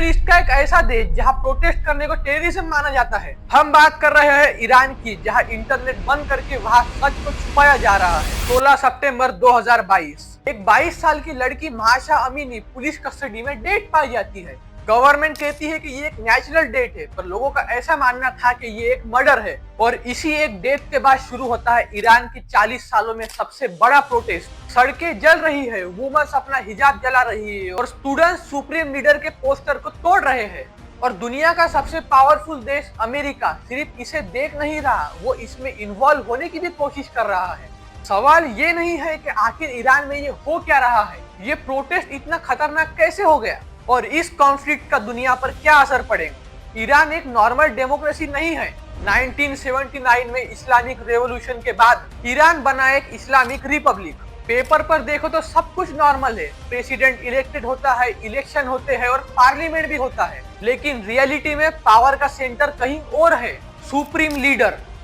Middle east का एक ऐसा देश जहां प्रोटेस्ट करने को टेररिज्म माना जाता है। हम बात कर रहे हैं ईरान की, जहां इंटरनेट बंद करके वहां सच को छुपाया जा रहा है। 16 सितंबर 2022 एक 22 साल की लड़की महाशा अमीनी पुलिस कस्टडी में डेड पाई जाती है। गवर्नमेंट कहती है कि ये एक नेचुरल डेथ है, पर लोगों का ऐसा मानना था कि ये एक मर्डर है। और इसी एक डेथ के बाद शुरू होता है ईरान की 40 सालों में सबसे बड़ा प्रोटेस्ट। सड़कें जल रही है, वुमेन्स अपना हिजाब जला रही है और स्टूडेंट्स सुप्रीम लीडर के पोस्टर को तोड़ रहे हैं। और दुनिया का सबसे पावरफुल देश अमेरिका सिर्फ इसे देख नहीं रहा, वो इसमें इन्वॉल्व होने की भी कोशिश कर रहा है। सवाल ये नहीं है कि आखिर ईरान में ये हो क्या रहा है, ये प्रोटेस्ट इतना खतरनाक कैसे हो गया और इस कॉन्फ्लिक्ट का दुनिया पर क्या असर पड़ेगा। ईरान एक नॉर्मल डेमोक्रेसी नहीं है। 1979 में इस्लामिक रेवोल्यूशन के बाद ईरान बना एक इस्लामिक रिपब्लिक। पेपर पर देखो तो सब कुछ नॉर्मल है, प्रेसिडेंट इलेक्टेड होता है, इलेक्शन होते हैं और पार्लियामेंट भी होता है। लेकिन रियलिटी में पावर का सेंटर कहीं और है।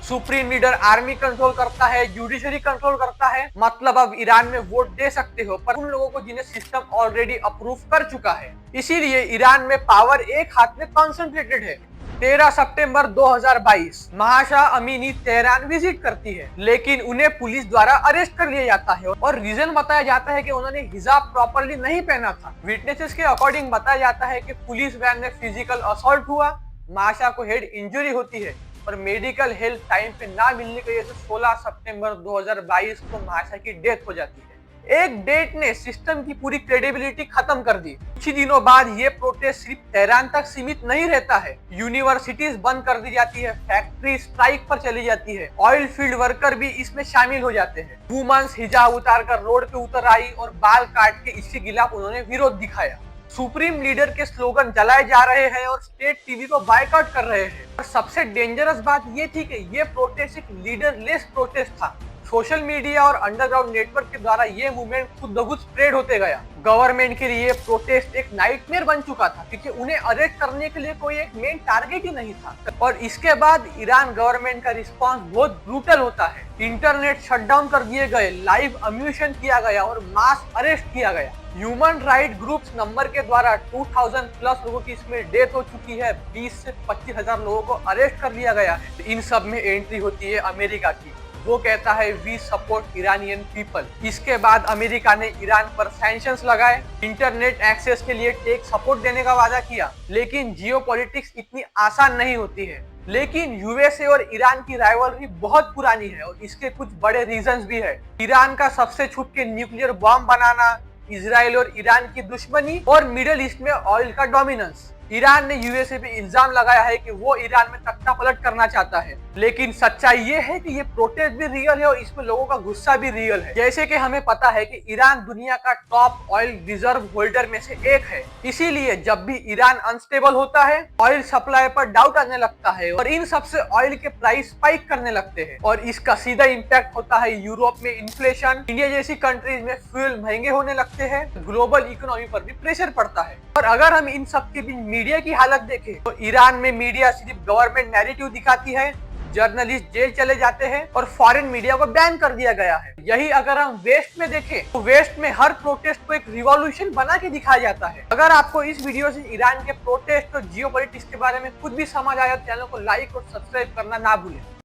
सुप्रीम लीडर आर्मी कंट्रोल करता है, जुडिशरी कंट्रोल करता है। मतलब अब ईरान में वोट दे सकते हो, पर उन लोगों को जिन्हें सिस्टम ऑलरेडी अप्रूव कर चुका है। इसीलिए ईरान में पावर एक हाथ में कॉन्सेंट्रेटेड है। 13 सितंबर 2022 महाशा अमीनी तेहरान विजिट करती है, लेकिन उन्हें पुलिस द्वारा अरेस्ट कर लिया जाता है और रीजन बताया जाता है कि उन्होंने हिजाब प्रॉपर्ली नहीं पहना था। विटनेसेस के अकॉर्डिंग बताया जाता है कि पुलिस वैन में फिजिकल असॉल्ट हुआ, महाशा को हेड इंजरी होती है और मेडिकल हेल्प टाइम पे ना मिलने की वजह से 16 सितंबर 2022 को महाशा की डेथ हो जाती है। एक डेट ने सिस्टम की पूरी क्रेडिबिलिटी खत्म कर दी। कुछ ही दिनों बाद ये प्रोटेस्ट सिर्फ तेहरान तक सीमित नहीं रहता है, यूनिवर्सिटीज बंद कर दी जाती है, फैक्ट्री स्ट्राइक पर चली जाती है, ऑयल फील्ड वर्कर भी इसमें शामिल हो जाते हैं। वुमेन्स हिजाब उतारकर रोड पे उतर आई और बाल काट के इसके खिलाफ उन्होंने विरोध दिखाया। सुप्रीम लीडर के स्लोगन जलाए जा रहे हैं और स्टेट टीवी को बायकॉट कर रहे हैं। और सबसे डेंजरस बात ये थी कि ये प्रोटेस्ट एक लीडरलेस प्रोटेस्ट था। सोशल मीडिया और अंडरग्राउंड नेटवर्क के द्वारा ये मूवमेंट खुद ब खुद स्प्रेड होते गया। गवर्नमेंट के लिए प्रोटेस्ट एक नाइटमेयर बन चुका था, क्योंकि उन्हें अरेस्ट करने के लिए कोई एक मेन टारगेट ही नहीं था। और इसके बाद ईरान गवर्नमेंट का रिस्पांस बहुत ब्रूटल होता है। इंटरनेट शटडाउन कर दिए गए, लाइव अम्यूशन किया गया और मास अरेस्ट किया गया। ह्यूमन राइट ग्रुप्स नंबर के द्वारा 2000 प्लस लोगों की इसमें डेथ हो चुकी है, 20 से 25 हजार लोगों को अरेस्ट कर लिया गया है। इन सब में एंट्री होती है अमेरिका की। वो कहता है वी सपोर्ट इरानियन पीपल। इसके बाद अमेरिका ने ईरान पर सैंक्शंस लगाए, इंटरनेट एक्सेस के लिए टेक सपोर्ट देने का वादा किया। लेकिन जियोपॉलिटिक्स इतनी आसान नहीं होती है। लेकिन यूएसए और ईरान की राइवलरी बहुत पुरानी है और इसके कुछ बड़े रीजंस भी है। ईरान का सबसे छुप के न्यूक्लियर बॉम्ब बनाना, इजराइल और ईरान की दुश्मनी और मिडिल ईस्ट में ऑयल का डोमिनेंस। ईरान ने यूएसए पे इल्जाम लगाया है कि वो ईरान में तख्ता पलट करना चाहता है। लेकिन सच्चाई ये है कि ये प्रोटेस्ट भी रियल है और इसमें लोगों का गुस्सा भी रियल है। जैसे कि हमें पता है कि ईरान दुनिया का टॉप ऑयल रिजर्व होल्डर में से एक है। इसीलिए जब भी ईरान अनस्टेबल होता है, ऑयल सप्लाई पर डाउट आने लगता है और इन सबसे ऑयल के प्राइस स्पाइक करने लगते हैं। और इसका सीधा इम्पैक्ट होता है यूरोप में इन्फ्लेशन, इंडिया जैसी कंट्रीज में फ्यूल महंगे होने लगते हैं, ग्लोबल इकोनॉमी पर भी प्रेशर पड़ता है। और अगर हम इन सब के बीच मीडिया की हालत देखें तो ईरान में मीडिया सिर्फ गवर्नमेंट नैरेटिव दिखाती है, जर्नलिस्ट जेल चले जाते हैं और फॉरेन मीडिया को बैन कर दिया गया है। यही अगर हम वेस्ट में देखें तो वेस्ट में हर प्रोटेस्ट को एक रिवॉल्यूशन बना के दिखाया जाता है। अगर आपको इस वीडियो से ईरान के प्रोटेस्ट और जियोपॉलिटिक्स के बारे में कुछ भी समझ आया तो चैनल को लाइक और सब्सक्राइब करना ना भूलें।